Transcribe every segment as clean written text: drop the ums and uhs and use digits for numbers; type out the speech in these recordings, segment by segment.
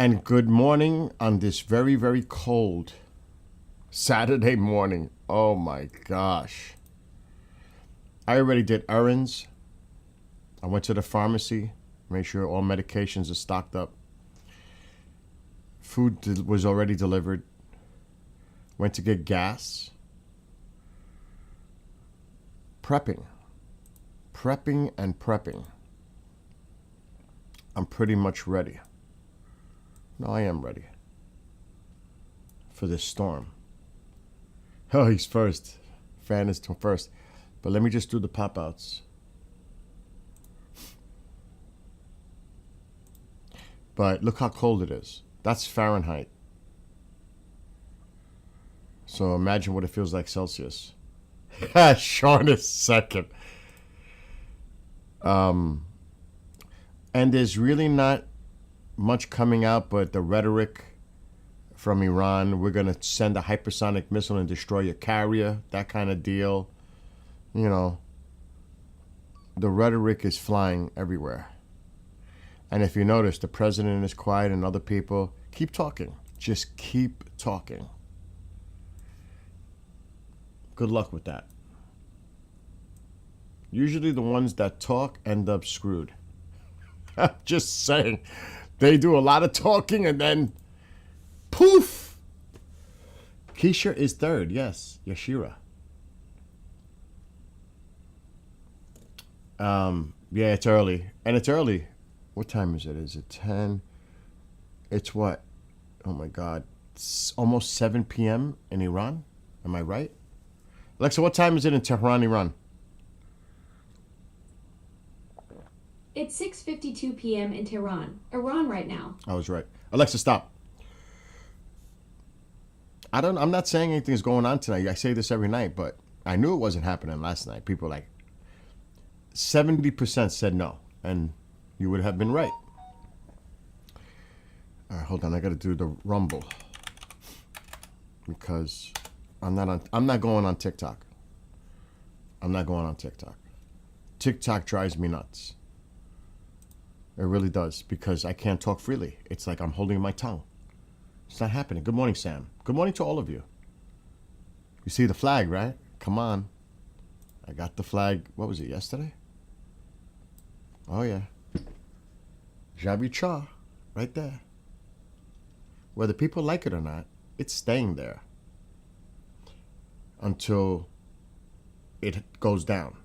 And good morning on this very, very cold Saturday morning. Oh my gosh. I already did errands. I went to the pharmacy, made sure all medications are stocked up. Food was already delivered. Went to get gas. Prepping. Prepping and prepping. I'm pretty much ready. No, I am ready for this storm. Oh, he's first. Fan is first. But let me just do the pop outs. But look how cold it is. That's Fahrenheit. So imagine what it feels like Celsius. Sean is second. And there's really not much coming out but the rhetoric from Iran. We're going to send a hypersonic missile and destroy your carrier, that kind of deal. You know, the rhetoric is flying everywhere. And if you notice, the president is quiet and other people keep talking. Just keep talking. Good luck with that. Usually the ones that talk end up screwed. Just saying. They do a lot of talking and then poof. Keisha is third. Yes, Yashira. Yeah, it's early. And it's early. What time is it? Is it 10? It's what? Oh my God. It's almost 7 p.m. in Iran. Am I right? Alexa, what time is it in Tehran, Iran? It's 6:52 p.m. in Tehran, Iran right now. I was right. Alexa, stop. I'm not saying anything is going on tonight. I say this every night, but I knew it wasn't happening last night. People like 70% said no, and you would have been right. All right, hold on. I got to do the Rumble because I'm not going on TikTok. I'm not going on TikTok. TikTok drives me nuts. It really does because I can't talk freely. It's like I'm holding my tongue. It's not happening. Good morning, Sam. Good morning to all of you. You see the flag, right? Come on. I got the flag. What was it, yesterday? Oh, yeah. Javi Cha, right there. Whether people like it or not, it's staying there until it goes down.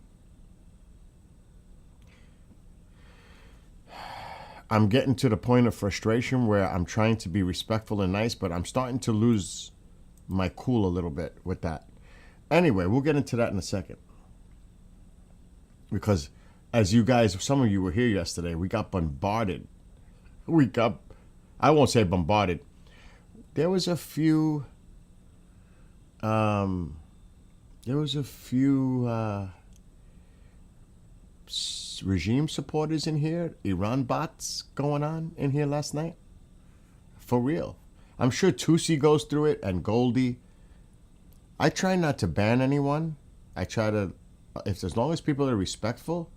I'm getting to the point of frustration where I'm trying to be respectful and nice, but I'm starting to lose my cool a little bit with that. Anyway, we'll get into that in a second. Because as you guys, some of you were here yesterday, we got bombarded. I won't say bombarded. There was a few regime supporters in here, Iran bots going on in here last night. For real. I'm sure Tusi goes through it and Goldie. I try not to ban anyone. I try to, as long as people are respectful,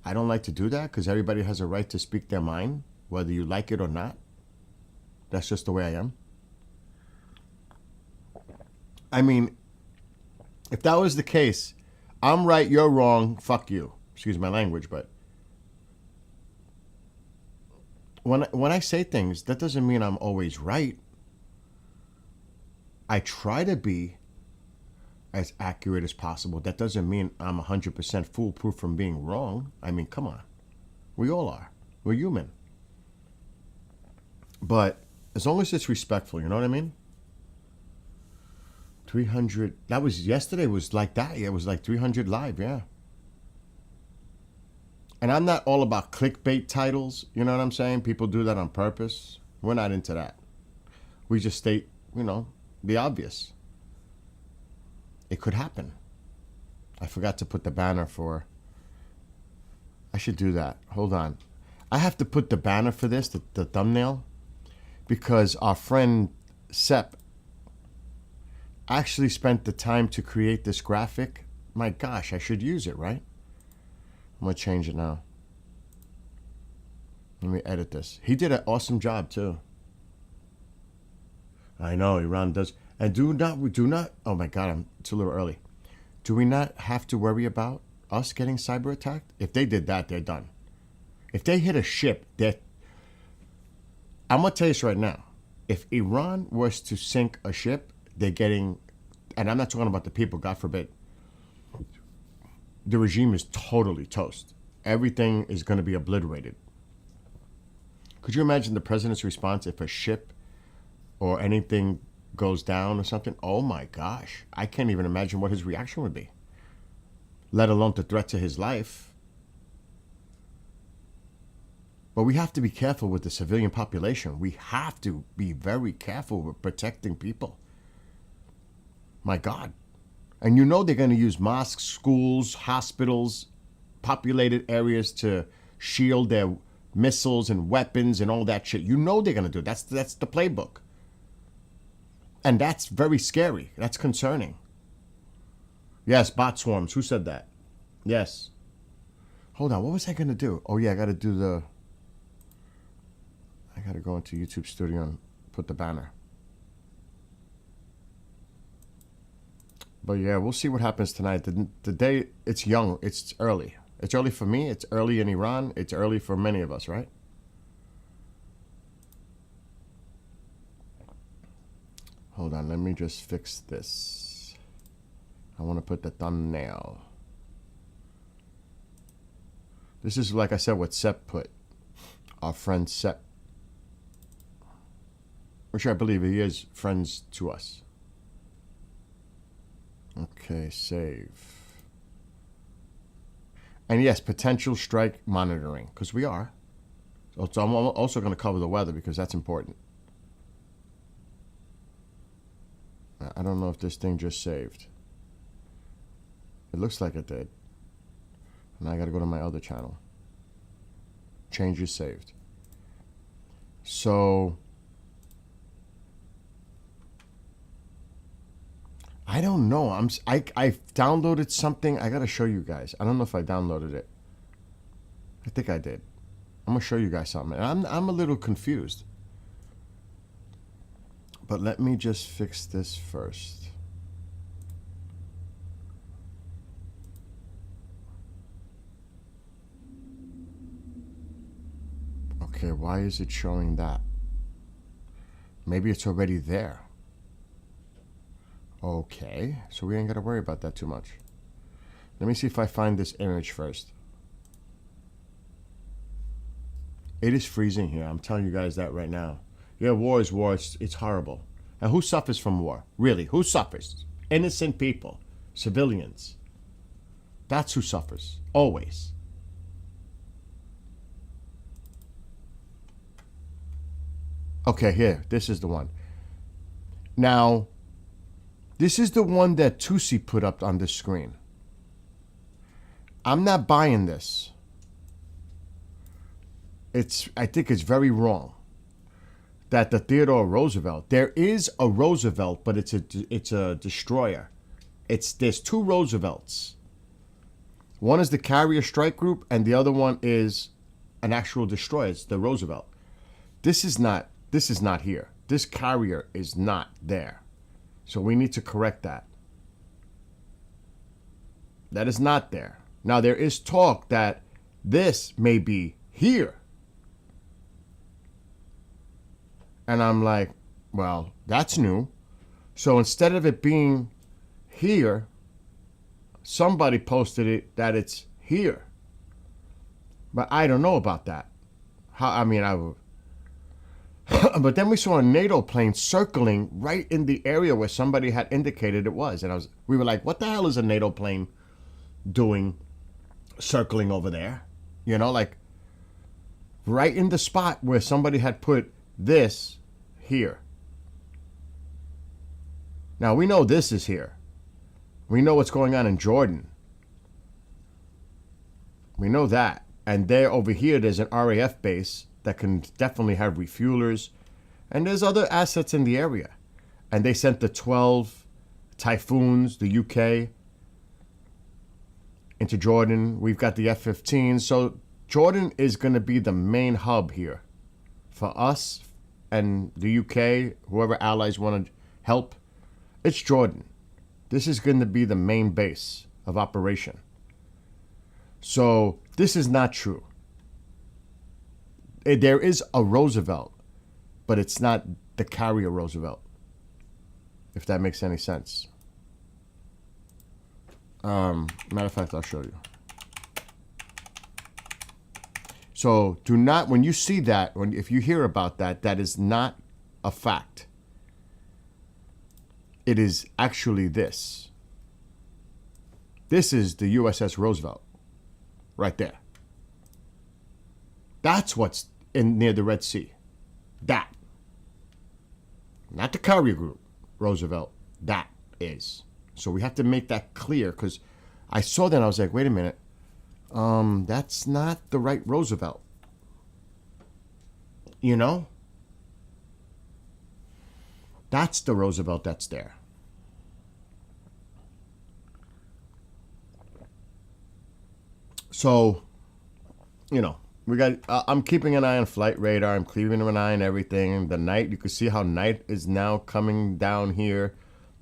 I don't like to do that because everybody has a right to speak their mind, whether you like it or not. That's just the way I am. I mean, if that was the case, I'm right, you're wrong, fuck you. Excuse my language, but when I say things, that doesn't mean I'm always right. I try to be as accurate as possible. That doesn't mean I'm 100% foolproof from being wrong. I mean, come on. We all are. We're human. But as long as it's respectful, you know what I mean? 300, that was yesterday, was like that. It was like 300 live, yeah. And I'm not all about clickbait titles, you know what I'm saying? People do that on purpose. We're not into that. We just state, the obvious. It could happen. I forgot to put the banner for... I should do that. Hold on. I have to put the banner for this, the thumbnail, because our friend Sepp actually spent the time to create this graphic. My gosh, I should use it, right? I'm going to change it now. Let me edit this. He did an awesome job, too. I know Iran does. And do not. Oh my God, it's a little early. Do we not have to worry about us getting cyber attacked? If they did that, they're done. If they hit a ship, I'm gonna tell you this right now. If Iran was to sink a ship, they're getting, and I'm not talking about the people, God forbid. The regime is totally toast. Everything is going to be obliterated. Could you imagine the president's response if a ship or anything goes down or something? Oh my gosh. I can't even imagine what his reaction would be, let alone the threat to his life. But we have to be careful with the civilian population. We have to be very careful with protecting people. My God. And you know they're going to use mosques, schools, hospitals, populated areas to shield their missiles and weapons and all that shit. You know they're going to do it. That's the playbook. And that's very scary. That's concerning. Yes, bot swarms. Who said that? Yes. Hold on. What was I going to do? Oh, yeah, I got to go into YouTube Studio and put the banner. But yeah, we'll see what happens tonight. The day, it's young. It's early. It's early for me. It's early in Iran. It's early for many of us, right? Hold on. Let me just fix this. I want to put the thumbnail. This is, like I said, what Sepp put. Our friend Sepp. Which I believe he is friends to us. Okay, save. And yes, potential strike monitoring, because we are. So I'm also going to cover the weather because that's important. I don't know if this thing just saved. It looks like it did. Now I got to go to my other channel. Changes saved. So I don't know. I downloaded something. I gotta show you guys. I don't know if I downloaded it. I think I did. I'm gonna show you guys something. I'm a little confused. But let me just fix this first. Okay, why is it showing that? Maybe it's already there. Okay, so we ain't got to worry about that too much. Let me see if I find this image first. It is freezing here. I'm telling you guys that right now. Yeah, war is war. It's horrible. And who suffers from war? Really, who suffers? Innocent people, civilians. That's who suffers, always. Okay, here, this is the one. Now, this is the one that Tusi put up on the screen. I'm not buying this. I think it's very wrong that the Theodore Roosevelt, there is a Roosevelt, but it's a destroyer. There's two Roosevelts. One is the carrier strike group, and the other one is an actual destroyer. It's the Roosevelt. This is not here. This carrier is not there. So we need to correct that. That is not there. Now there is talk that this may be here. And I'm like, well, that's new. So instead of it being here, somebody posted it that it's here. But I don't know about that. But then we saw a NATO plane circling right in the area where somebody had indicated it was. And we were like, what the hell is a NATO plane doing circling over there? You know, like right in the spot where somebody had put this here. Now we know this is here. We know what's going on in Jordan. We know that. And there over here, there's an RAF base that can definitely have refuelers. And there's other assets in the area. And they sent the 12 Typhoons, the UK, into Jordan. We've got the F-15. So Jordan is going to be the main hub here for us and the UK, whoever allies want to help, it's Jordan. This is going to be the main base of operation. So this is not true. There is a Roosevelt, but it's not the carrier Roosevelt, if that makes any sense. Matter of fact, I'll show you. So do not, when you see that, if you hear about that, that is not a fact. It is actually this. This is the USS Roosevelt, right there. That's what's near the Red Sea. That. Not the carrier group, Roosevelt. That is. So we have to make that clear, because I saw that and I was like, wait a minute. That's not the right Roosevelt. You know? That's the Roosevelt that's there. So, you know, we got. I'm keeping an eye on flight radar. I'm keeping an eye on everything. The night, you can see how night is now coming down here.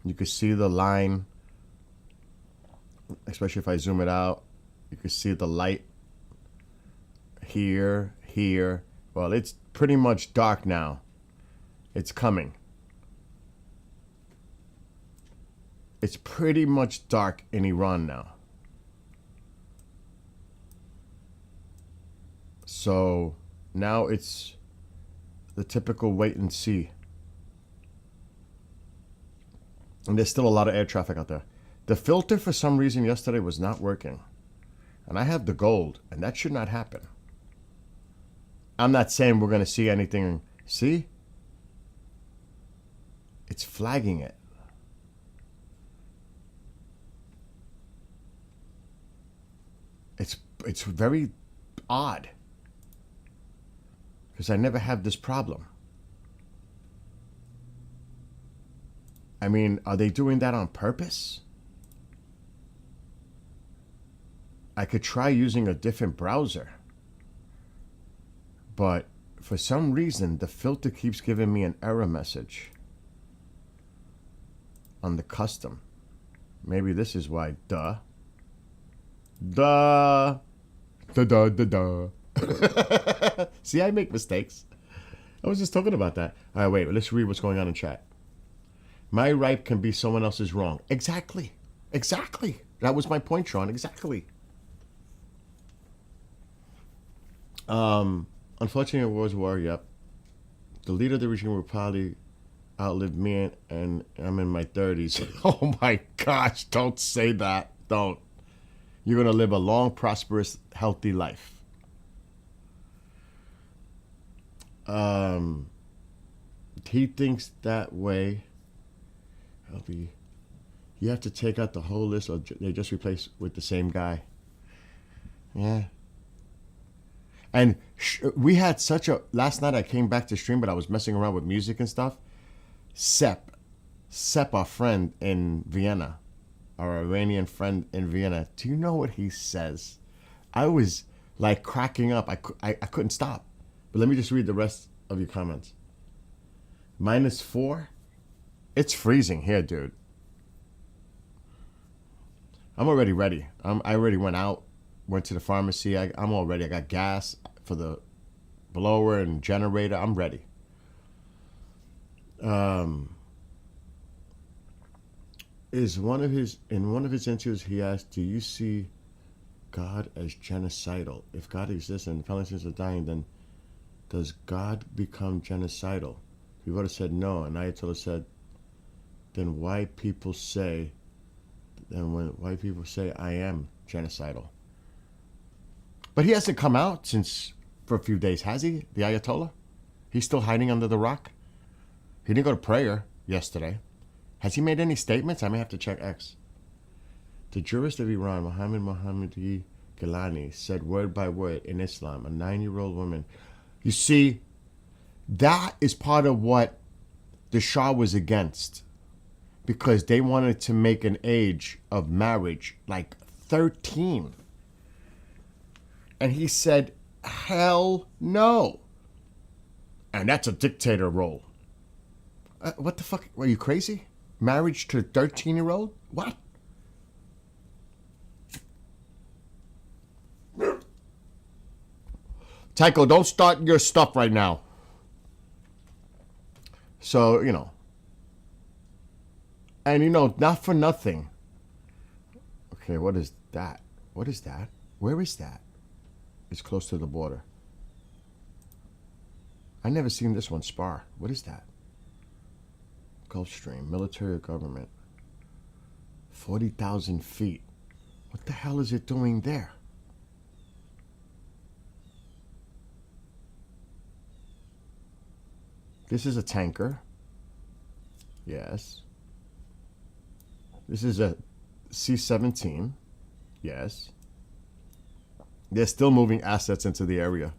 You can see the line, especially if I zoom it out. You can see the light here, here. Well, it's pretty much dark now. It's coming. It's pretty much dark in Iran now. So now it's the typical wait and see. And there's still a lot of air traffic out there. The filter, for some reason, yesterday was not working. And I have the gold, and that should not happen. I'm not saying we're going to see anything. See? It's flagging it. It's very odd. Because I never have this problem. I mean, are they doing that on purpose? I could try using a different browser. But for some reason, the filter keeps giving me an error message on the custom. Maybe this is why. Duh. Duh. Duh, duh, duh, duh. See, I make mistakes. I was just talking about that. All right, wait. Let's read what's going on in chat. My right can be someone else's wrong. Exactly. Exactly. That was my point, Sean. Exactly. Unfortunately, it was war. Yep. The leader of the regime will probably outlive me, and I'm in my 30s. Oh my gosh! Don't say that. Don't. You're gonna live a long, prosperous, healthy life. He thinks that way. You have to take out the whole list, or they just replace with the same guy. Yeah. And we had such a... Last night I came back to stream, but I was messing around with music and stuff. Sep, our friend in Vienna, our Iranian friend in Vienna. Do you know what he says? I was like cracking up. I couldn't stop. But let me just read the rest of your comments. -4? It's freezing here, dude. I'm already ready. I already went out, went to the pharmacy. I'm all ready. I got gas for the blower and generator. I'm ready. In one of his interviews, he asked, "Do you see God as genocidal? If God exists and the Palestinians are dying, then does God become genocidal?" He would have said no, and Ayatollah said, "Then when white people say I am genocidal." But he hasn't come out for a few days, has he? The Ayatollah? He's still hiding under the rock? He didn't go to prayer yesterday. Has he made any statements? I may have to check X. The jurist of Iran, Mohammadi Gilani, said word by word in Islam, a 9-year-old woman. You see, that is part of what the Shah was against, because they wanted to make an age of marriage like 13. And he said, hell no. And that's a dictator role. What the fuck? Were you crazy? Marriage to a 13-year-old? What? Tycho, don't start your stuff right now. So, and not for nothing. Okay, what is that? What is that? Where is that? It's close to the border. I never seen this one spar. What is that? Gulfstream, military or government. 40,000 feet. What the hell is it doing there? This is a tanker. Yes. This is a C-17. Yes. They're still moving assets into the area.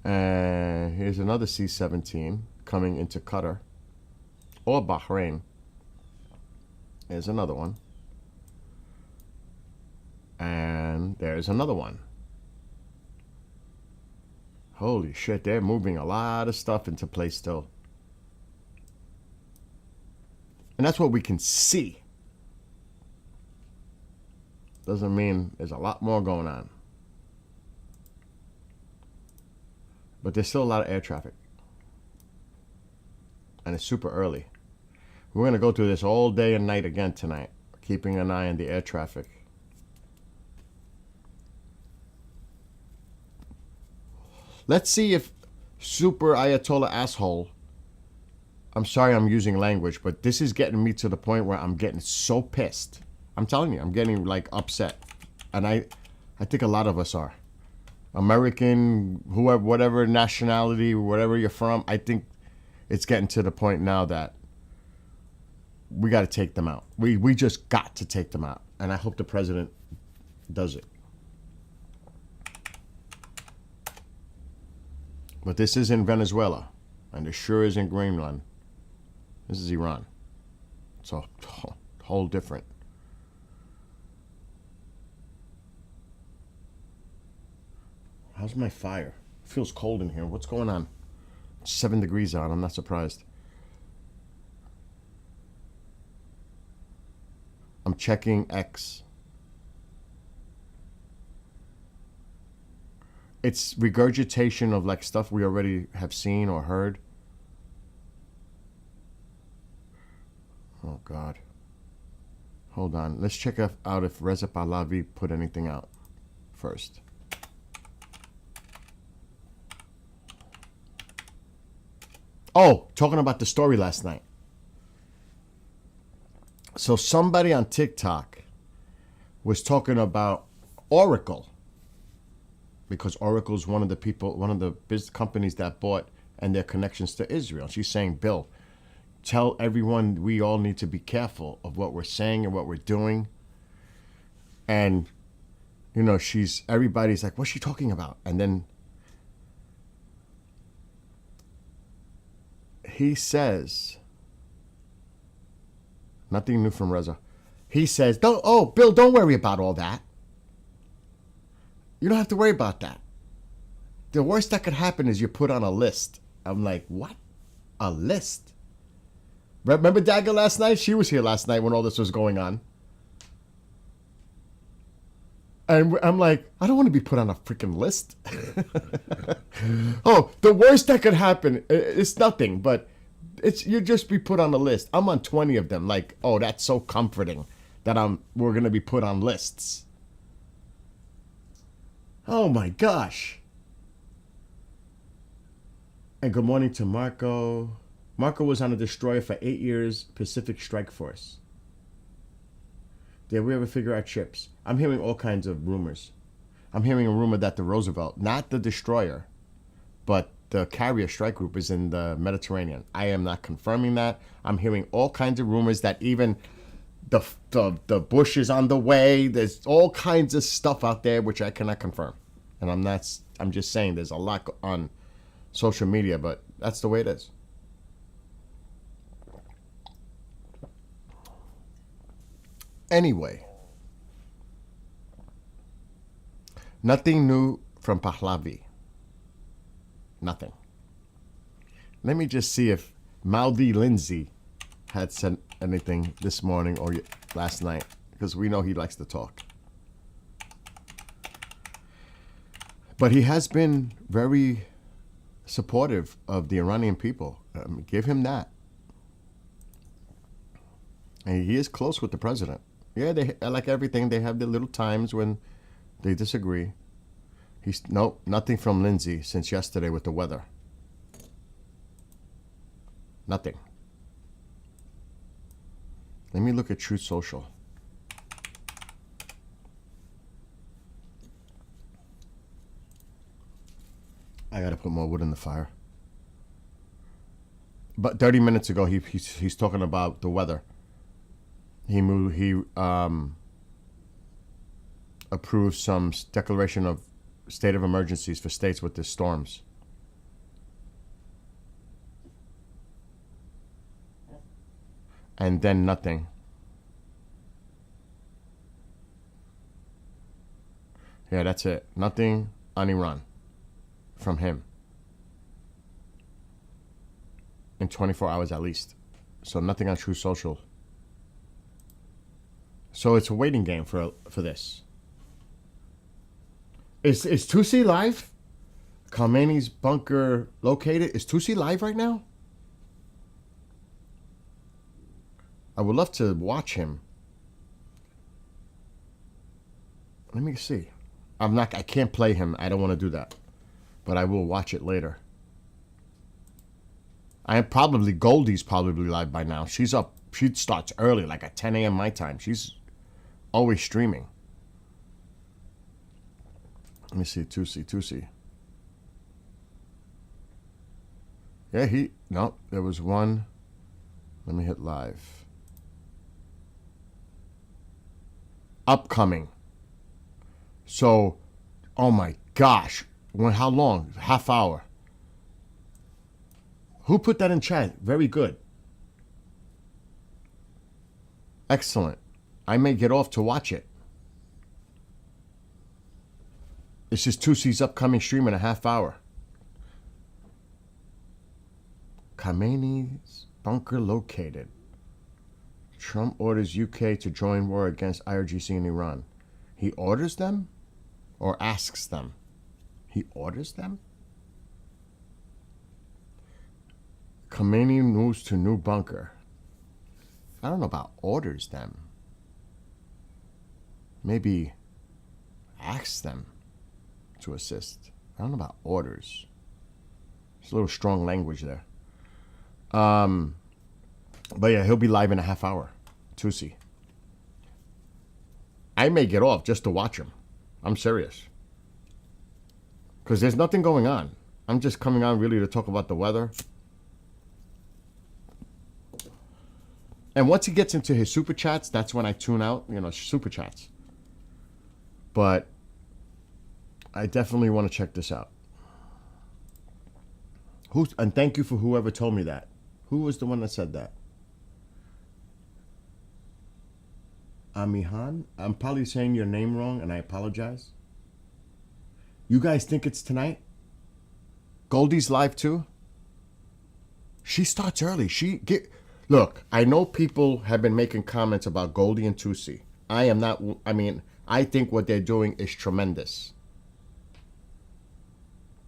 And here's another C-17 coming into Qatar or Bahrain. There's another one. And there's another one. Holy shit, they're moving a lot of stuff into place still. And that's what we can see. Doesn't mean there's a lot more going on. But there's still a lot of air traffic. And it's super early. We're going to go through this all day and night again tonight, keeping an eye on the air traffic. Let's see if Super Ayatollah asshole, I'm sorry I'm using language, but this is getting me to the point where I'm getting so pissed. I'm telling you, I'm getting like upset. And I think a lot of us are. American, whoever, whatever nationality, whatever you're from, I think it's getting to the point now that we got to take them out. We just got to take them out. And I hope the president does it. But this is in Venezuela, and it sure is in Greenland. This is Iran. It's a whole different. How's my fire? It feels cold in here. What's going on? It's 7 degrees out. I'm not surprised. I'm checking X. It's regurgitation of like stuff we already have seen or heard. Oh God. Hold on. Let's check out if Reza Pahlavi put anything out first. Oh, talking about the story last night. So somebody on TikTok was talking about Oracle. Because Oracle is one of the business companies that bought and their connections to Israel. She's saying, Bill, tell everyone we all need to be careful of what we're saying and what we're doing. And, everybody's like, what's she talking about? And then he says, nothing new from Reza. He says, Bill, don't worry about all that. You don't have to worry about that. The worst that could happen is you're put on a list. I'm like, what? A list? Remember Dagger last night? She was here last night when all this was going on. And I'm like, I don't want to be put on a freaking list. Oh, the worst that could happen, it's nothing, but you just be put on a list. I'm on 20 of them. Like, oh, that's so comforting that we're going to be put on lists. Oh my gosh. And good morning to Marco. Marco was on a destroyer for 8 years, Pacific Strike Force. Did we ever figure out ships? I'm hearing all kinds of rumors. I'm hearing a rumor that the Roosevelt, not the destroyer, but the carrier strike group is in the Mediterranean. I am not confirming that. I'm hearing all kinds of rumors that even the Bush is on the way. There's all kinds of stuff out there which I cannot confirm. And I'm just saying there's a lot on social media, but that's the way it is. Anyway, nothing new from Pahlavi. Nothing. Let me just see if Mouthy Lindsay had sent anything this morning or last night, because we know he likes to talk. But he has been very supportive of the Iranian people. Give him that. And he is close with the president. Yeah, they like everything. They have their little times when they disagree. Nothing from Lindsay since yesterday with the weather. Nothing. Let me look at Truth Social. I gotta put more wood in the fire. But 30 minutes ago, he's talking about the weather. He approved some declaration of state of emergencies for states with the storms. And then nothing. Yeah, that's it. Nothing on Iran from him in 24 hours at least. So nothing on True Social. So it's a waiting game for this. Is Tusi live? Khamenei's bunker located. Is Tusi live right now? I would love to watch him. Let me see. I can't play him. I don't want to do that. But I will watch it later. Goldie's probably live by now. She's up. She starts early, like at 10 a.m. my time. She's always streaming. Let me see. Tusi. Yeah, no, there was one. Let me hit live. Upcoming. So, oh my gosh. How long? Half hour. Who put that in chat? Very good. Excellent. I may get off to watch it. This is Tusi's upcoming stream in a half hour. Khamenei's bunker located. Trump orders UK to join war against IRGC in Iran. He orders them or asks them? He orders them? Khamenei moves to new bunker. I don't know about orders them. Maybe asks them to assist. I don't know about orders. It's a little strong language there. But yeah, he'll be live in a half hour. Tusi. I may get off just to watch him. I'm serious. Because there's nothing going on. I'm just coming on really to talk about the weather. And once he gets into his super chats, that's when I tune out, super chats. But I definitely want to check this out. And thank you for whoever told me that. Who was the one that said that? Amihan? I'm probably saying your name wrong, and I apologize. You guys think it's tonight? Goldie's live too? She starts early. Look, I know people have been making comments about Goldie and Tusi. I think what they're doing is tremendous.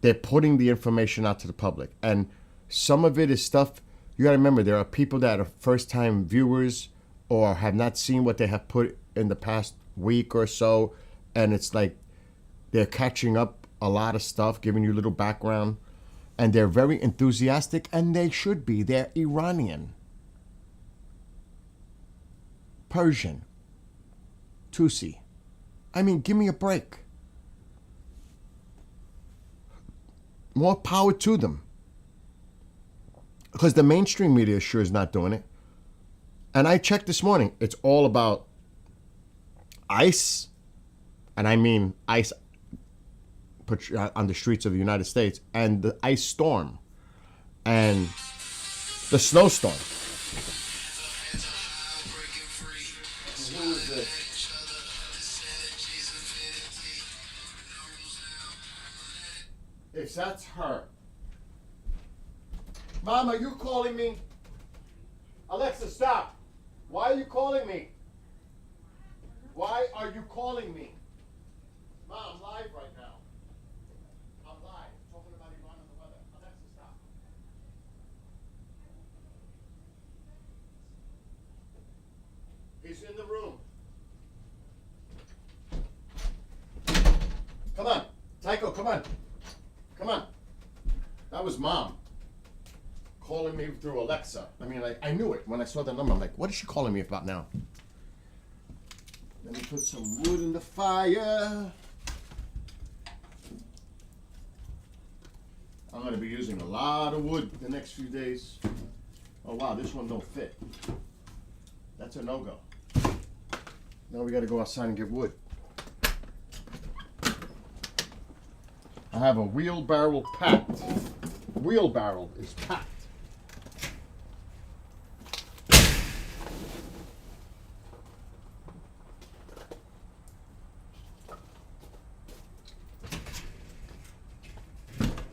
They're putting the information out to the public. And some of it is stuff, you gotta remember, there are people that are first-time viewers or have not seen what they have put in the past week or so. And it's like they're catching up a lot of stuff, giving you a little background. And they're very enthusiastic, and they should be. They're Iranian. Persian. Tusi. Give me a break. More power to them. Because the mainstream media sure is not doing it. And I checked this morning. It's all about ICE. And I mean ICE on the streets of the United States. And the ice storm. And the snowstorm. Who is this? If that's her, Mom, are you calling me? Alexa, stop. Why are you calling me? Why are you calling me? Mom, I'm live right now. I'm live. Talking about Iran and the weather. Alexa, stop. He's in the room. Come on. Tycho, come on. Come on. That was Mom calling me through Alexa. I mean, I knew it when I saw the number. I'm like, what is she calling me about now? Let me put some wood in the fire. I'm going to be using a lot of wood the next few days. Oh, wow, this one don't fit. That's a no-go. Now we got to go outside and get wood. I have a wheelbarrow packed. Wheelbarrow is packed.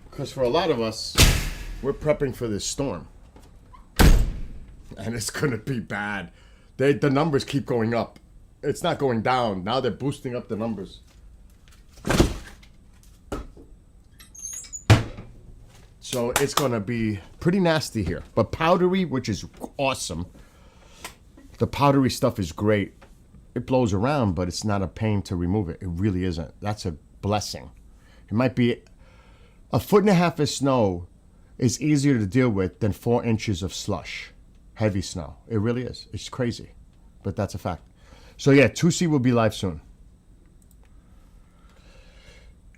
Because for a lot of us, we're prepping for this storm. And it's going to be bad. The numbers keep going up. It's not going down. Now they're boosting up the numbers. So it's going to be pretty nasty here. But powdery, which is awesome. The powdery stuff is great. It blows around, but it's not a pain to remove it. It really isn't. That's a blessing. It might be 1.5 feet of snow is easier to deal with than 4 inches of slush. Heavy snow. It really is. It's crazy. But that's a fact. So yeah, 2C will be live soon.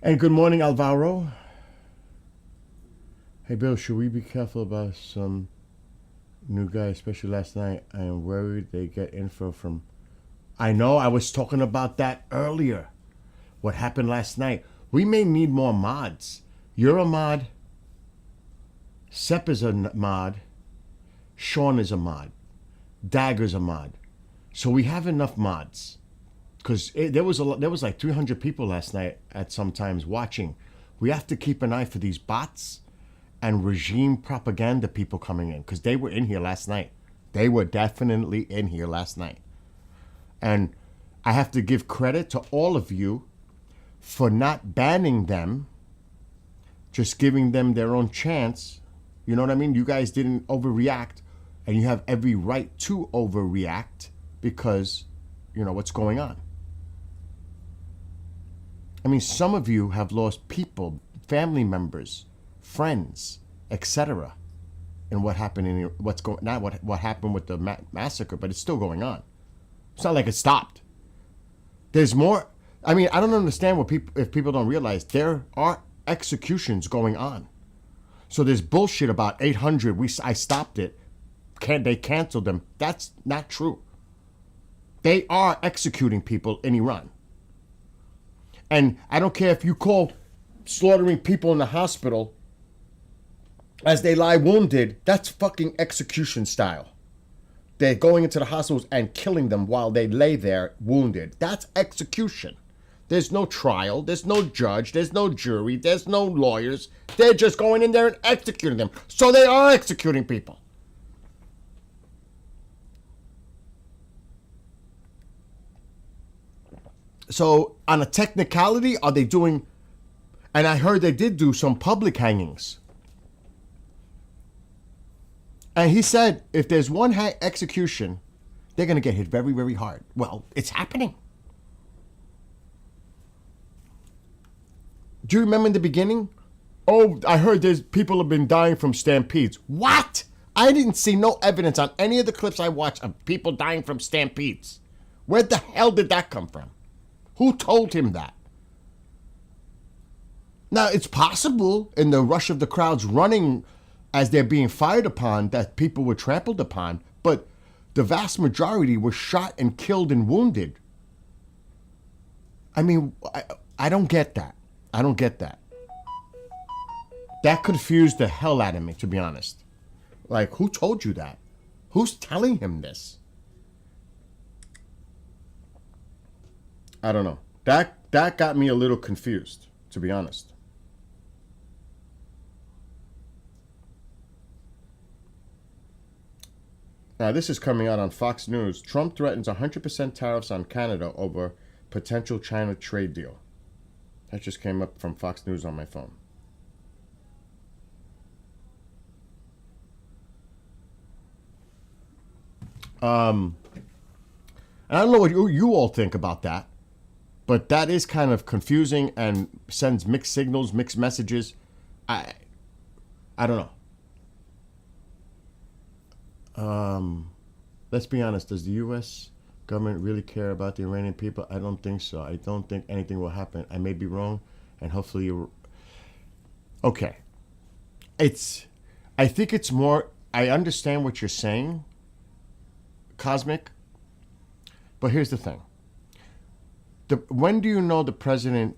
And good morning, Alvaro. Hey, Bill, should we be careful about some new guy, especially last night? I am worried they get info from... I know, I was talking about that earlier. What happened last night. We may need more mods. You're a mod. Sepp is a mod. Sean is a mod. Dagger's a mod. So we have enough mods. Because there was like 300 people last night at some times watching. We have to keep an eye for these bots and regime propaganda people coming in, because they were in here last night. They were definitely in here last night. And I have to give credit to all of you for not banning them, just giving them their own chance. You know what I mean? You guys didn't overreact, and you have every right to overreact because you know what's going on. I mean, some of you have lost people, family members, friends, etc. And what happened in what happened with the massacre, but it's still going on. It's not like it stopped. There's more. I mean, I don't understand if people don't realize there are executions going on. So there's bullshit about 800. I stopped it. They canceled them. That's not true. They are executing people in Iran. And I don't care if you call slaughtering people in the hospital as they lie wounded, that's fucking execution style. They're going into the hospitals and killing them while they lay there wounded. That's execution. There's no trial, there's no judge, there's no jury, there's no lawyers. They're just going in there and executing them. So they are executing people. So on a technicality, are they doing, and I heard they did do some public hangings. And he said if there's one execution, they're going to get hit very, very hard. Well, it's happening. Do you remember in the beginning? Oh, I heard there's people have been dying from stampedes. What? I didn't see no evidence on any of the clips I watched of people dying from stampedes. Where the hell did that come from? Who told him that? Now, it's possible in the rush of the crowds running as they're being fired upon that people were trampled upon, but the vast majority were shot and killed and wounded. I mean, I don't get that. I don't get that. That confused the hell out of me, to be honest. Like, who told you that? Who's telling him this? I don't know. That got me a little confused, to be honest. This is coming out on Fox News. Trump threatens 100% tariffs on Canada over potential China trade deal. That just came up from Fox News on my phone. And I don't know what you all think about that, but that is kind of confusing and sends mixed signals, mixed messages. I don't know. Let's be honest. Does the U.S. government really care about the Iranian people? I don't think so. I don't think anything will happen. I may be wrong, and hopefully you're... Okay. I think it's more... I understand what you're saying, Cosmic, but here's the thing. When do you know the president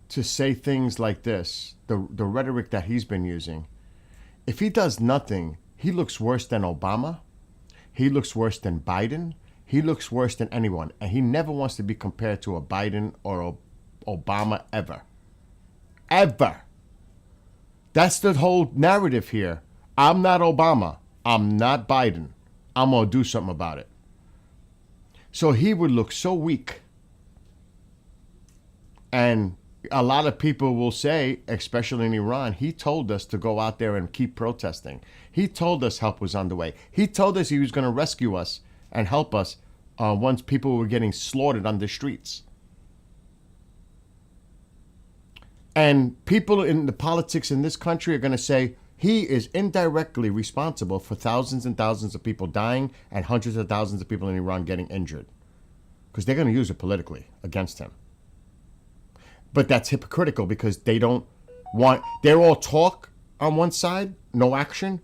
to say things like this, the rhetoric that he's been using? If he does nothing, he looks worse than Obama. He looks worse than Biden. He looks worse than anyone. And he never wants to be compared to a Biden or a Obama ever. Ever. That's the whole narrative here. I'm not Obama. I'm not Biden. I'm going to do something about it. So he would look so weak. And a lot of people will say, especially in Iran, he told us to go out there and keep protesting. He told us help was on the way. He told us he was going to rescue us and help us once people were getting slaughtered on the streets. And people in the politics in this country are going to say he is indirectly responsible for thousands and thousands of people dying and hundreds of thousands of people in Iran getting injured. Because they're going to use it politically against him. But that's hypocritical because they don't want... They're all talk on one side, no action.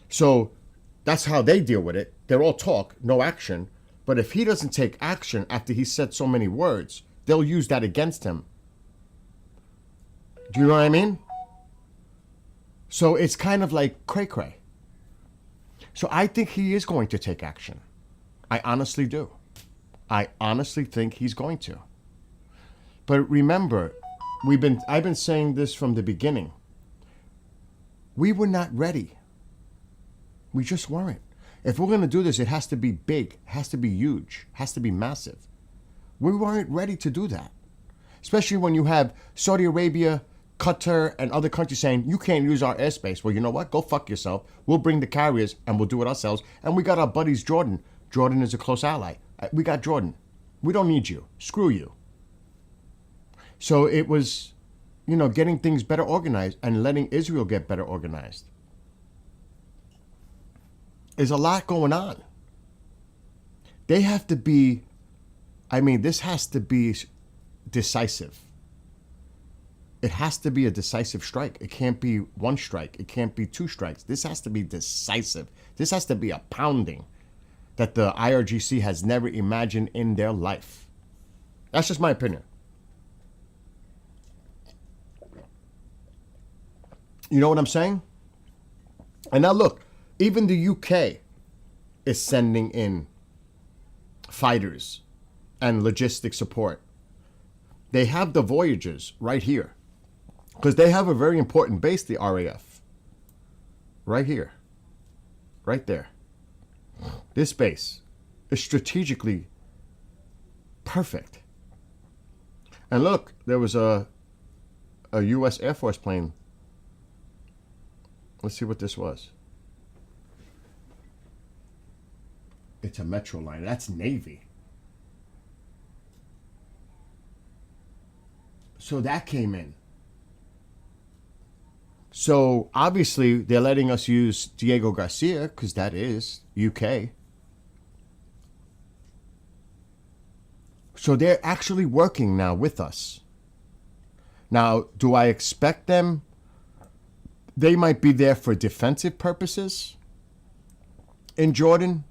So that's how they deal with it. They're all talk, no action. But if he doesn't take action after he said so many words, they'll use that against him. Do you know what I mean? So it's kind of like cray-cray. So I think he is going to take action. I honestly do. I honestly think he's going to. But remember, I've been saying this from the beginning. We were not ready. We just weren't. If we're going to do this, it has to be big, has to be huge, has to be massive. We weren't ready to do that. Especially when you have Saudi Arabia, Qatar, and other countries saying, you can't use our airspace. Well, you know what? Go fuck yourself. We'll bring the carriers and we'll do it ourselves. And we got our buddies Jordan. Jordan is a close ally. We got Jordan. We don't need you. Screw you. So it was, getting things better organized and letting Israel get better organized. There's a lot going on. They have to be, this has to be decisive. It has to be a decisive strike. It can't be one strike. It can't be two strikes. This has to be decisive. This has to be a pounding that the IRGC has never imagined in their life. That's just my opinion. You know what I'm saying? And now look, even the UK is sending in fighters and logistic support. They have the Voyagers right here. Because they have a very important base, the RAF. Right here. Right there. This base is strategically perfect. And look, there was a U.S. Air Force plane. Let's see what this was. It's a Metro line. That's Navy. So that came in. So obviously they're letting us use Diego Garcia because that is UK. So they're actually working now with us. Now, do I expect them? They might be there for defensive purposes in Jordan.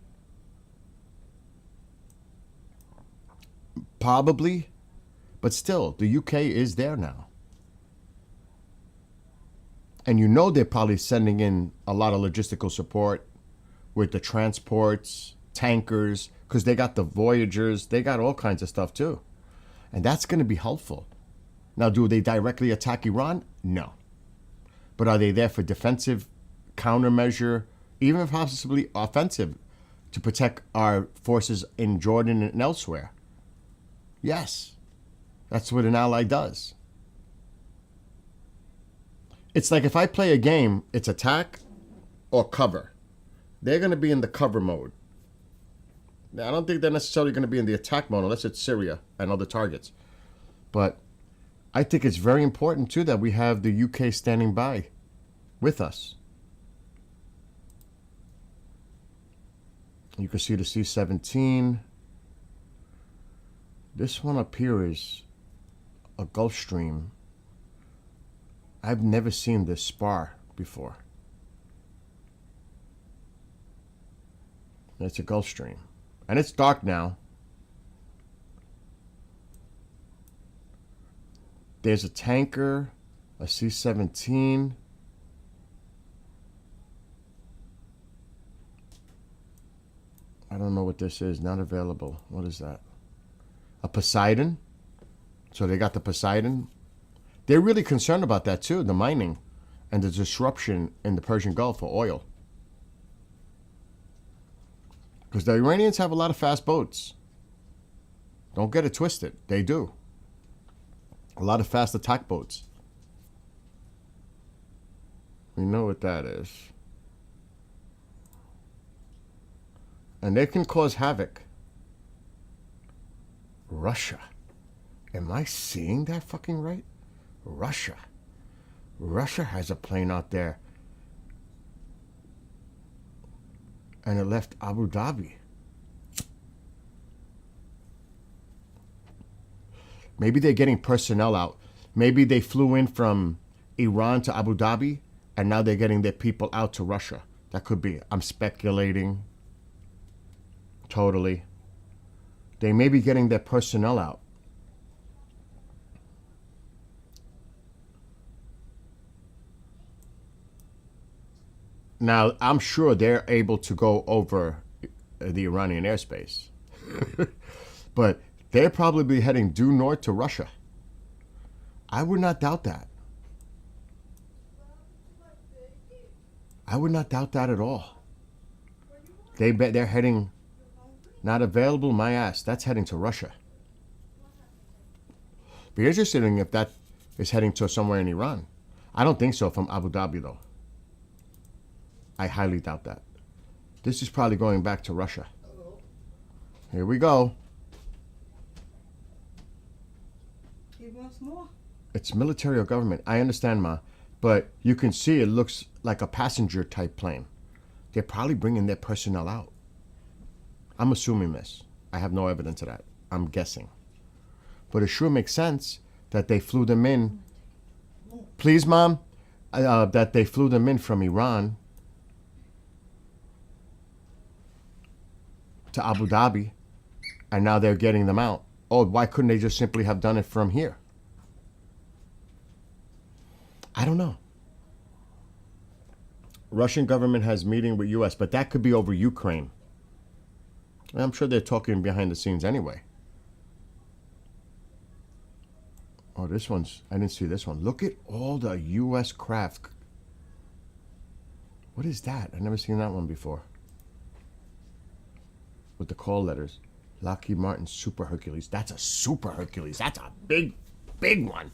Probably. But still, the UK is there now. And they're probably sending in a lot of logistical support with the transports, tankers, because they got the Voyagers. They got all kinds of stuff too. And that's going to be helpful. Now, do they directly attack Iran? No. But are they there for defensive countermeasure, even if possibly offensive, to protect our forces in Jordan and elsewhere. Yes, that's what an ally does. It's like if I play a game, it's attack or cover. They're going to be in the cover mode. Now, I don't think they're necessarily going to be in the attack mode unless it's Syria and other targets. But I think it's very important, too, that we have the UK standing by with us. You can see the C-17. This one up here is a Gulfstream. I've never seen this spar before. It's a Gulfstream. And it's dark now. There's a tanker, a C-17. I don't know what this is. Not available. What is that? A Poseidon? So they got the Poseidon. They're really concerned about that too, the mining and the disruption in the Persian Gulf for oil. Because the Iranians have a lot of fast boats. Don't get it twisted. They do. A lot of fast attack boats. We know what that is. And they can cause havoc. Russia. Am I seeing that fucking right? Russia. Russia has a plane out there. And it left Abu Dhabi. Maybe they're getting personnel out. Maybe they flew in from Iran to Abu Dhabi, and now they're getting their people out to Russia. That could be. I'm speculating. Totally. They may be getting their personnel out. Now, I'm sure they're able to go over the Iranian airspace. But they're probably heading due north to Russia. I would not doubt that. I would not doubt that at all. They're heading, not available, my ass. That's heading to Russia. Be interesting if that is heading to somewhere in Iran. I don't think so from Abu Dhabi, though. I highly doubt that. This is probably going back to Russia. Here we go. He wants more. It's military or government. I understand, Ma. But you can see it looks like a passenger type plane. They're probably bringing their personnel out. I'm assuming this. I have no evidence of that. I'm guessing. But it sure makes sense that they flew them in. Please, Mom? That they flew them in from Iran to Abu Dhabi, and now they're getting them out. Oh, why couldn't they just simply have done it from here? I don't know. Russian government has meeting with U.S., but that could be over Ukraine. I'm sure they're talking behind the scenes anyway. Oh, this one's, I didn't see this one. Look at all the U.S. craft. What is that? I've never seen that one before. With the call letters. Lockheed Martin Super Hercules. That's a Super Hercules. That's a big, big one.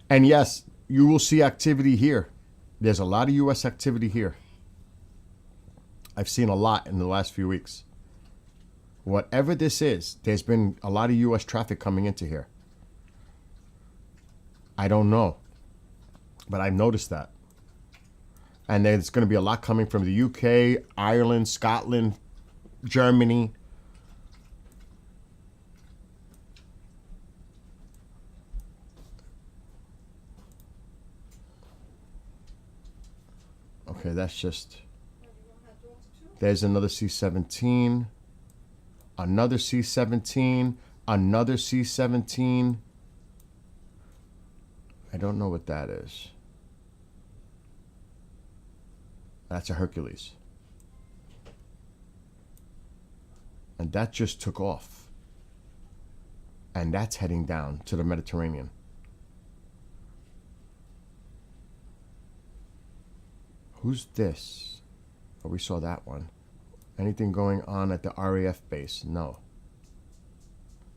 And yes, you will see activity here. There's a lot of U.S. activity here. I've seen a lot in the last few weeks. Whatever this is, there's been a lot of U.S. traffic coming into here. I don't know. But I've noticed that. And there's going to be a lot coming from the UK, Ireland, Scotland, Germany. Okay, that's just... There's another C-17. Another C-17. Another C-17. I don't know what that is. That's a Hercules. And that just took off. And that's heading down to the Mediterranean. Who's this? Oh, we saw that one. Anything going on at the RAF base? No.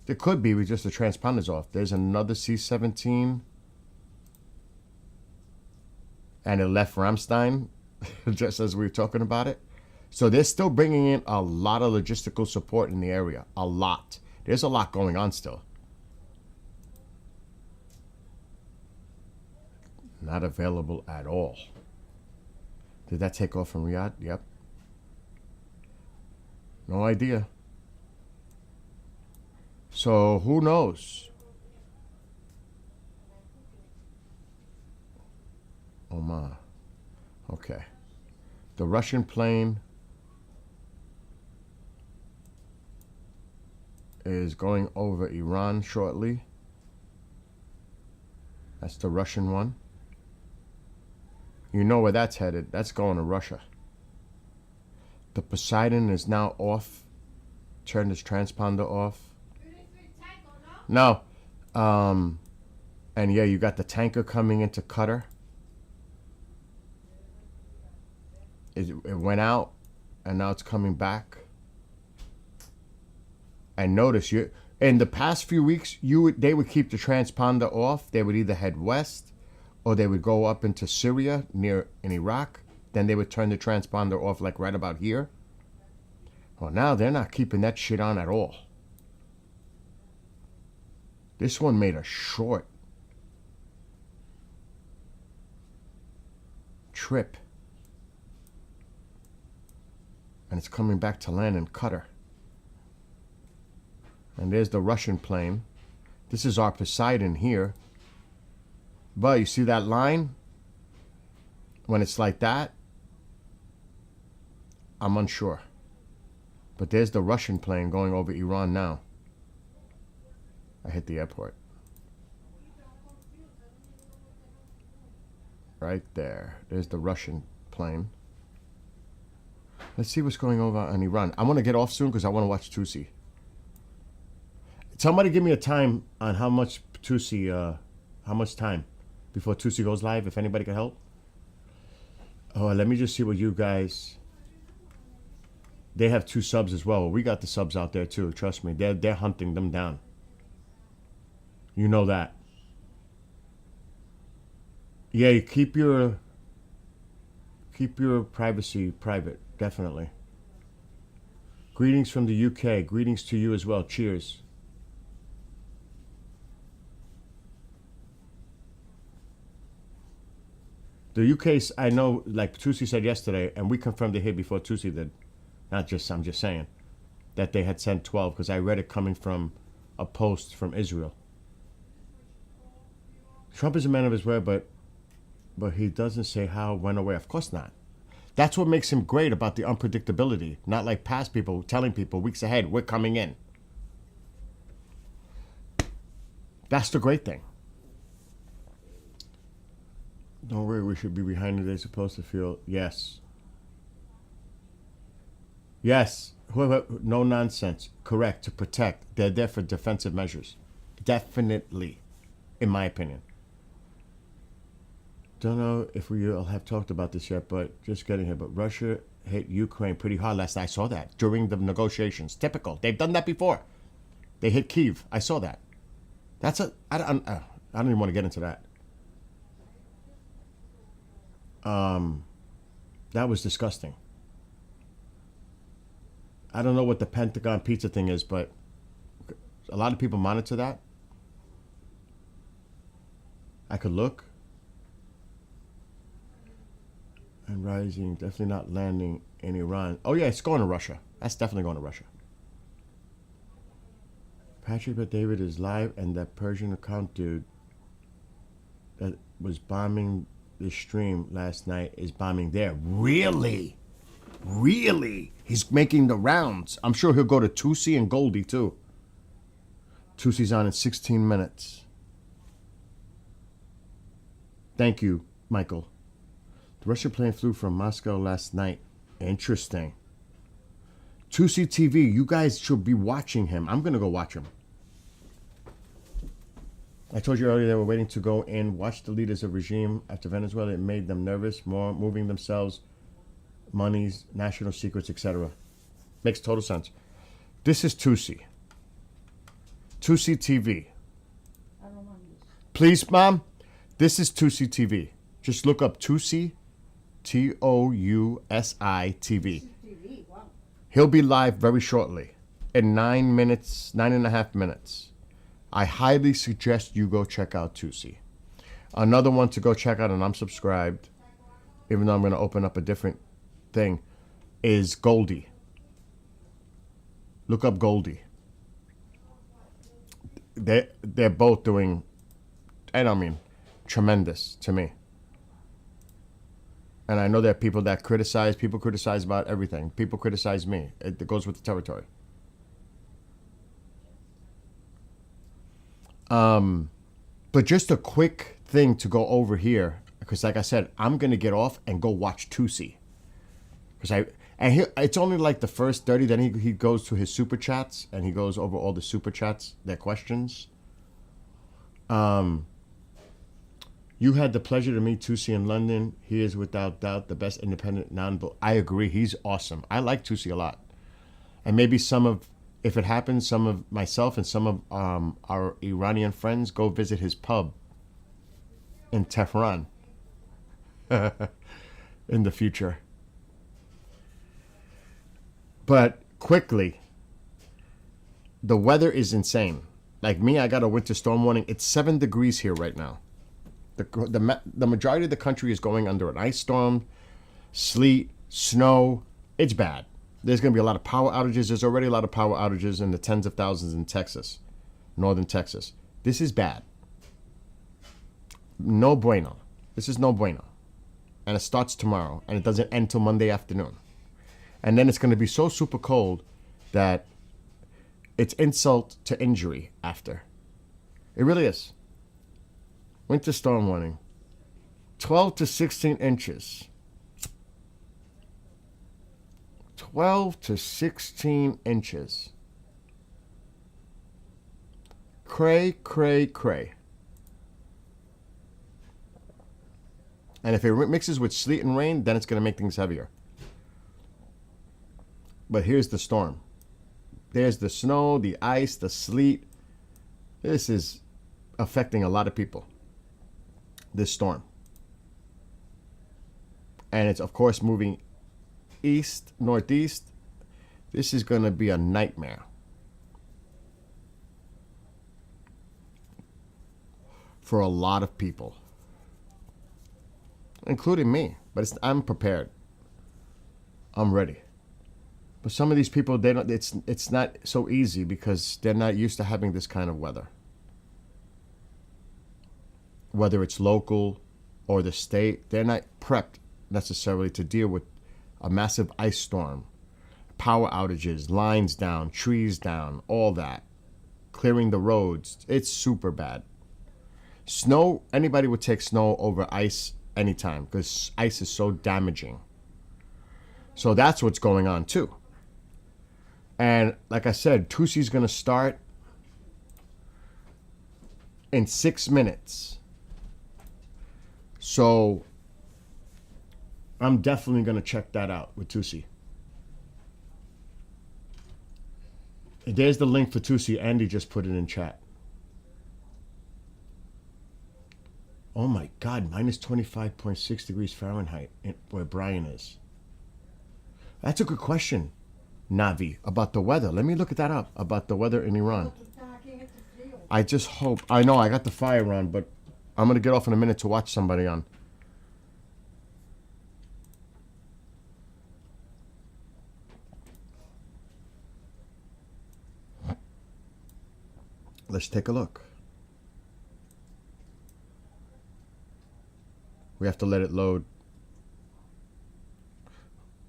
There could be, with just the transponder's off. There's another C-17. And it left Ramstein, just as we were talking about it. So they're still bringing in a lot of logistical support in the area. A lot. There's a lot going on still. Not available at all. Did that take off from Riyadh? Yep. No idea. So who knows? Oman. Okay. The Russian plane is going over Iran shortly. That's the Russian one. You know where that's headed. That's going to Russia. The Poseidon is now off. Turn this transponder off. No. And yeah, you got the tanker coming into Qatar. It went out, and now it's coming back. And notice, in the past few weeks, they would keep the transponder off. They would either head west, or they would go up into Syria, in Iraq. Then they would turn the transponder off, like right about here. Well, now they're not keeping that shit on at all. This one made a short trip. And it's coming back to land in Qatar. And there's the Russian plane. This is our Poseidon here. But you see that line? When it's like that, I'm unsure. But there's the Russian plane going over Iran now. I hit the airport. Right there. There's the Russian plane. Let's see what's going over on Iran. I want to get off soon because I want to watch Tusi. Somebody give me a time on how much Tusi, how much time before Tusi goes live, if anybody can help. Oh, let me just see what you guys... They have 2 subs as well. We got the subs out there too, trust me. They're hunting them down. You know that. Yeah, you keep your privacy private, definitely. Greetings from the UK. Greetings to you as well. Cheers. The UK, I know, like Tusi said yesterday, and we confirmed it here before Tusi did. I'm just saying, that they had sent 12, because I read it coming from a post from Israel. Trump is a man of his word, but he doesn't say how, when, or where. Of course not. That's what makes him great about the unpredictability. Not like past people telling people weeks ahead, we're coming in. That's the great thing. Don't worry, we should be behind it. They're supposed to feel, yes. Yes, no nonsense. Correct, to protect. They're there for defensive measures. Definitely, in my opinion. Don't know if we'll have talked about this yet, but just getting here. But Russia hit Ukraine pretty hard last night. I saw that during the negotiations. Typical. They've done that before. They hit Kyiv. I saw that. I don't even want to get into that. That was disgusting. I don't know what the Pentagon pizza thing is, but a lot of people monitor that. I could look. And rising, definitely not landing in Iran. Oh yeah, it's going to Russia. That's definitely going to Russia. Patrick but David is live, and that Persian account dude that was bombing the stream last night is bombing there. Really? Really? He's making the rounds. I'm sure he'll go to Tusi and Goldie too. Tusi's on in 16 minutes. Thank you, Michael. The Russian plane flew from Moscow last night. Interesting. Tusi TV, you guys should be watching him. I'm going to go watch him. I told you earlier they were waiting to go in, watch the leaders of regime after Venezuela. It made them nervous, more moving themselves, monies, national secrets, etc. Makes total sense. This is Tusi. Tusi TV. I don't want this. Please, Mom. This is Tusi TV. Just look up Tusi, Tousi TV. TV, wow. He'll be live very shortly, in 9 minutes, 9.5 minutes. I highly suggest you go check out Tusi. Another one to go check out, and I'm subscribed, even though I'm going to open up a different thing, is Goldie. Look up Goldie. They're both doing, and I mean, tremendous to me. And I know there are people that criticize. People criticize about everything. People criticize me. It goes with the territory. But just a quick thing to go over here, because like I said, I'm gonna get off and go watch Tusi. It's only like the first 30. Then he goes to his super chats and he goes over all the super chats, their questions. You had the pleasure to meet Tusi in London. He is without doubt the best independent I agree. He's awesome. I like Tusi a lot. And maybe if it happens, some of myself and some of our Iranian friends go visit his pub in Tehran in the future. But quickly, the weather is insane. Like me, I got a winter storm warning. It's 7 degrees here right now. The majority of the country is going under an ice storm, sleet, snow. It's bad. There's going to be a lot of power outages. There's already a lot of power outages in the tens of thousands in Texas, northern Texas. This is bad. No bueno. This is no bueno. And it starts tomorrow, and it doesn't end till Monday afternoon. And then it's going to be so super cold that it's insult to injury after. It really is. Winter storm warning. 12 to 16 inches. 12 to 16 inches. Cray, cray, cray. And if it mixes with sleet and rain, then it's going to make things heavier. But here's the storm. There's the snow, the ice, the sleet. This is affecting a lot of people. This storm. And it's, of course, moving east, northeast. This is going to be a nightmare. For a lot of people. Including me. But I'm prepared. I'm ready. But some of these people, they don't. It's not so easy because they're not used to having this kind of weather. Whether it's local or the state, they're not prepped necessarily to deal with a massive ice storm, power outages, lines down, trees down, all that, clearing the roads. It's super bad. Snow, anybody would take snow over ice anytime because ice is so damaging. So that's what's going on too. And like I said, Tusi's going to start in 6 minutes. So I'm definitely going to check that out with Tusi. There's the link for Tusi. Andy just put it in chat. Oh my God, minus 25.6 degrees Fahrenheit where Brian is. That's a good question, Navi, about the weather. Let me look at that up, about the weather in Iran. I just hope. I know I got the fire on, but I'm going to get off in a minute to watch somebody on. Let's take a look. We have to let it load.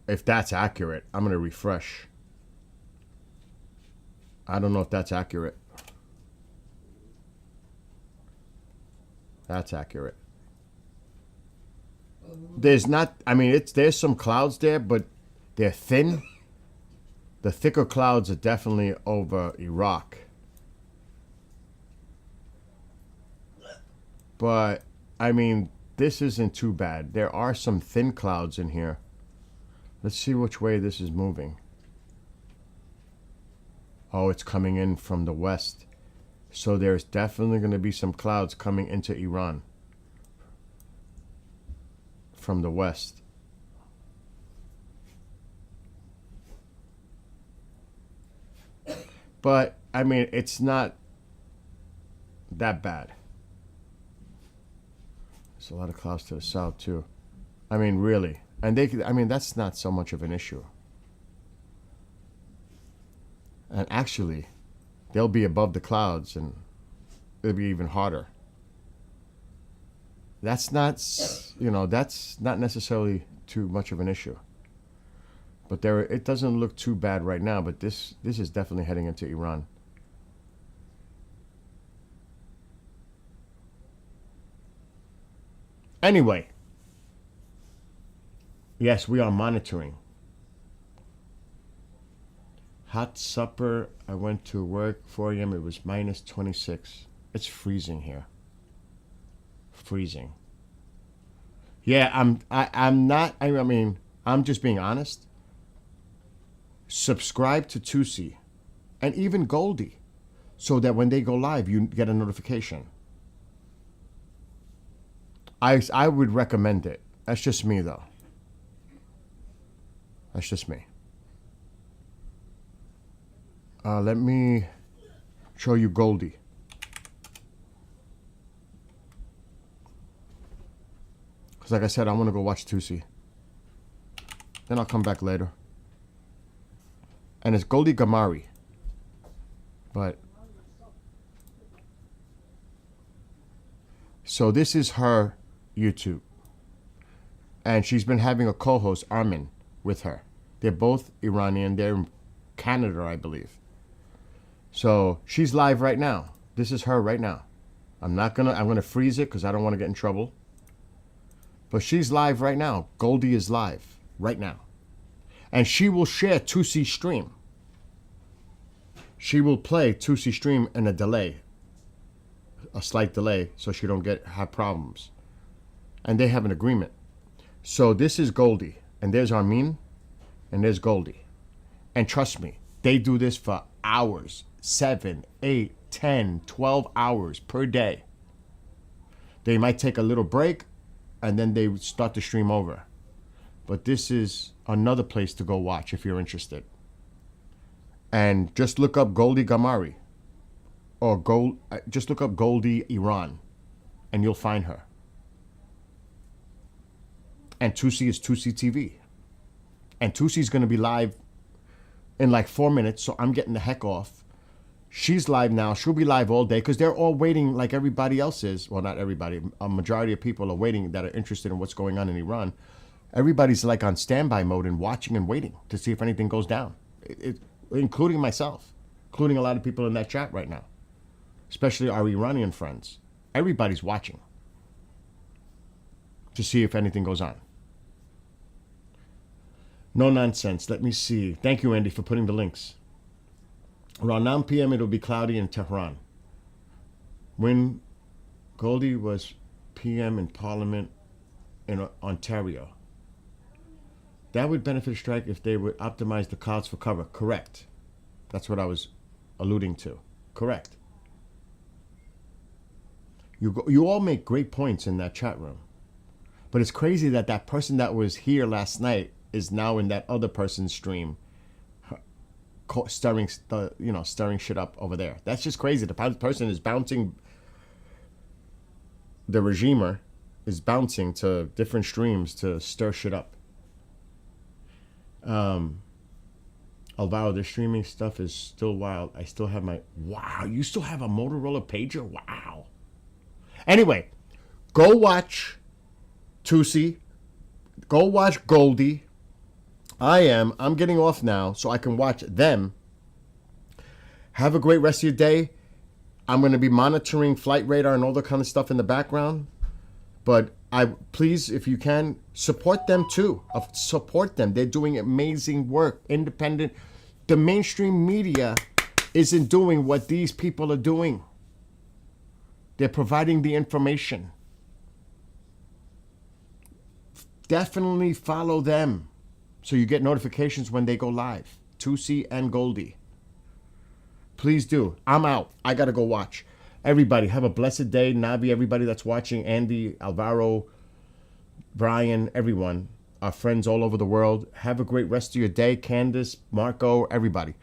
If that's accurate, I'm going to refresh. I don't know if that's accurate. That's accurate. There's not, I mean, there's some clouds there, but they're thin. The thicker clouds are definitely over Iraq. But, I mean, this isn't too bad. There are some thin clouds in here. Let's see which way this is moving. Oh, it's coming in from the west. So there's definitely going to be some clouds coming into Iran from the west. But, I mean, it's not that bad. There's a lot of clouds to the south, too. I mean, really. And I mean, that's not so much of an issue. And actually, they'll be above the clouds and it'll be even harder. That's not, that's not necessarily too much of an issue. But it doesn't look too bad right now, but this is definitely heading into Iran. Anyway, yes, we are monitoring. Hot supper. I went to work 4 a.m. It was minus 26. It's freezing here. Freezing. Yeah, I'm not. I mean, I'm just being honest. Subscribe to Tusi and even Goldie so that when they go live, you get a notification. I would recommend it. That's just me, though. That's just me. Let me show you Goldie. Because like I said, I want to go watch Tusi. Then I'll come back later. And it's Goldie Gamari. But so this is her YouTube. And she's been having a co-host, Armin, with her. They're both Iranian. They're in Canada, I believe. So she's live right now. This is her right now. I'm gonna freeze it because I don't want to get in trouble. But she's live right now. Goldie is live right now. And she will share Tusi stream. She will play Tusi stream in a delay. A slight delay so she don't have problems. And they have an agreement. So this is Goldie. And there's Armin. And there's Goldie. And trust me, they do this for hours. 7, 8, 10, 12 hours per day. They might take a little break and then they start the stream over. But this is another place to go watch if you're interested. And just look up Goldie Gamari. Or just look up Goldie Iran. And you'll find her. And Tusi is Tusi TV. And Tusi's going to be live in like 4 minutes, so I'm getting the heck off. She's live now. She'll be live all day because they're all waiting like everybody else is. Well, not everybody. A majority of people are waiting that are interested in what's going on in Iran. Everybody's like on standby mode and watching and waiting to see if anything goes down, including myself, including a lot of people in that chat right now, especially our Iranian friends. Everybody's watching to see if anything goes on. No nonsense. Let me see. Thank you, Andy, for putting the links. Around 9 p.m., it'll be cloudy in Tehran. When Goldie was PM in Parliament in Ontario, that would benefit Strike if they would optimize the clouds for cover. Correct. That's what I was alluding to. Correct. You all make great points in that chat room. But it's crazy that that person that was here last night is now in that other person's stream, stirring shit up over there. That's just crazy. The person is bouncing. The regimer is bouncing to different streams to stir shit up. Alvaro, the streaming stuff is still wild. I still have my... Wow, you still have a Motorola pager? Wow. Anyway, go watch Tusi. Go watch Goldie. I'm getting off now so I can watch them. Have a great rest of your day. I'm going to be monitoring Flight Radar and all that kind of stuff in the background. But please, if you can, support them too. Support them. They're doing amazing work. Independent. The mainstream media isn't doing what these people are doing. They're providing the information. Definitely follow them so you get notifications when they go live. Tusi and Goldie. Please do. I'm out. I got to go watch. Everybody, have a blessed day. Nabi, everybody that's watching, Andy, Alvaro, Brian, everyone, our friends all over the world. Have a great rest of your day. Candace, Marco, everybody.